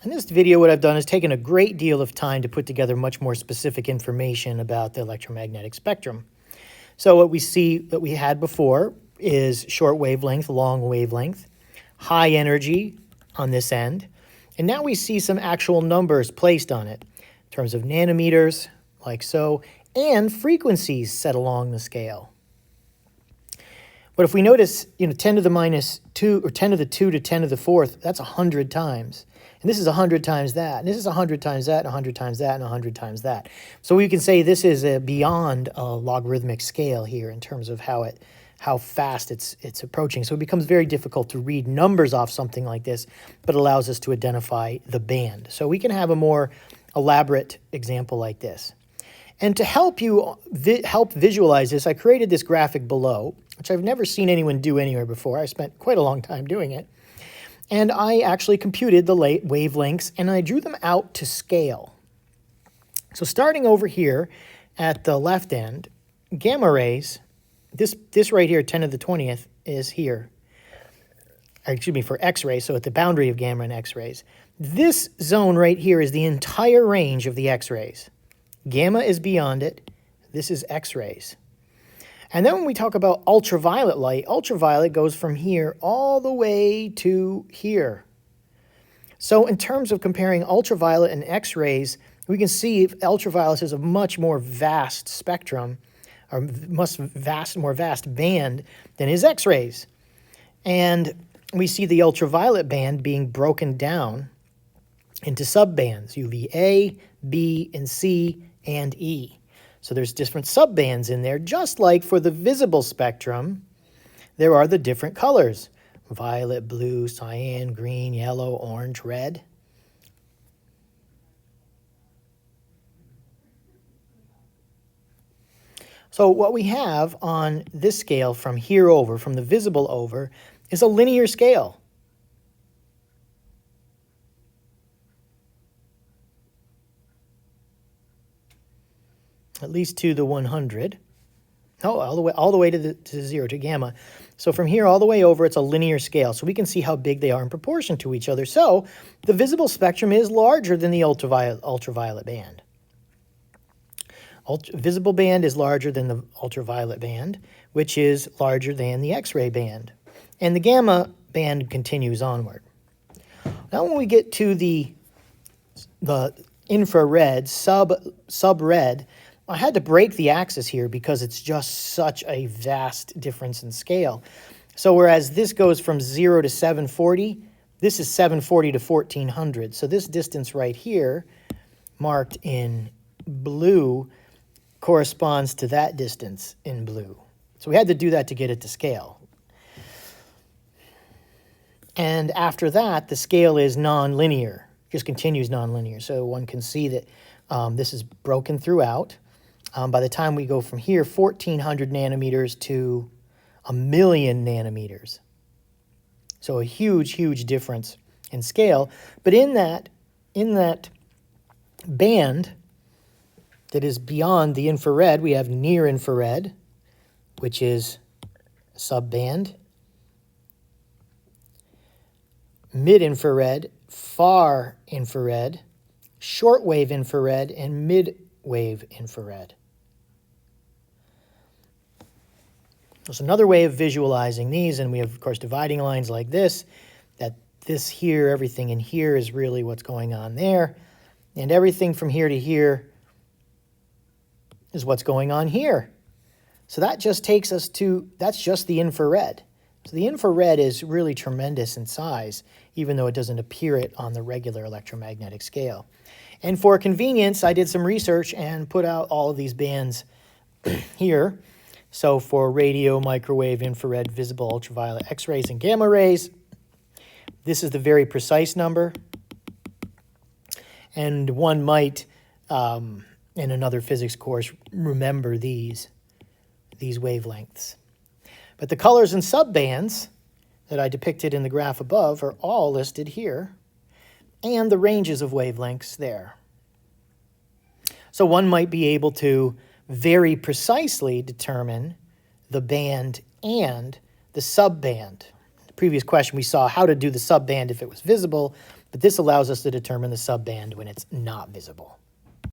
In this video, what I've done is taken a great deal of time to put together much more specific information about the electromagnetic spectrum. So what we see that we had before is short wavelength, long wavelength, high energy on this end, and now we see some actual numbers placed on it in terms of nanometers, like so, and frequencies set along the scale. But if we notice, 10 to the minus 2, or 10 to the 2 to 10 to the 4th, that's 100 times. And this is 100 times that, and this is 100 times that, and 100 times that, and 100 times that. So we can say this is beyond a logarithmic scale here in terms of how fast it's approaching. So it becomes very difficult to read numbers off something like this, but allows us to identify the band. So we can have a more elaborate example like this. And to help you help visualize this, I created this graphic below, which I've never seen anyone do anywhere before. I spent quite a long time doing it. And I actually computed the wavelengths, and I drew them out to scale. So starting over here at the left end, gamma rays, this right here, 10 to the 20th, is here. Excuse me, for X-rays, so at the boundary of gamma and X-rays. This zone right here is the entire range of the X-rays. Gamma is beyond it. This is X-rays. And then when we talk about ultraviolet light, ultraviolet goes from here all the way to here. So in terms of comparing ultraviolet and X-rays, we can see ultraviolet is a much more vast spectrum, or more vast band than is X-rays. And we see the ultraviolet band being broken down into subbands, UVA, B, and C, and E. So there's different subbands in there, just like for the visible spectrum, there are the different colors: violet, blue, cyan, green, yellow, orange, red. So what we have on this scale from here over, from the visible over, is a linear scale. At least to the 100. Oh, all the way to 0, to gamma. So from here all the way over, it's a linear scale. So we can see how big they are in proportion to each other. So the visible spectrum is larger than the ultraviolet band. Visible band is larger than the ultraviolet band, which is larger than the X-ray band. And the gamma band continues onward. Now when we get to the infrared, sub-red, I had to break the axis here because it's just such a vast difference in scale. So whereas this goes from 0 to 740, this is 740 to 1400. So this distance right here, marked in blue, corresponds to that distance in blue. So we had to do that to get it to scale. And after that, the scale is nonlinear, just continues nonlinear. So one can see that this is broken throughout. By the time we go from here, 1400 nanometers to 1,000,000 nanometers. So a huge, huge difference in scale. But in that band that is beyond the infrared, we have near infrared, which is subband, mid-infrared, far infrared, shortwave infrared, and mid-wave infrared. There's another way of visualizing these, and we have, of course, dividing lines like this, that this here, everything in here is really what's going on there, and everything from here to here is what's going on here. So that just takes us to, that's just the infrared. So the infrared is really tremendous in size, even though it doesn't appear it on the regular electromagnetic scale. And for convenience, I did some research and put out all of these bands here. So for radio, microwave, infrared, visible, ultraviolet, X-rays, and gamma rays, this is the very precise number. And one might, in another physics course, remember these wavelengths. But the colors and subbands that I depicted in the graph above are all listed here, and the ranges of wavelengths there. So one might be able to very precisely determine the band and the subband. In the previous question, we saw how to do the subband if it was visible. but this allows us to determine the subband when it's not visible.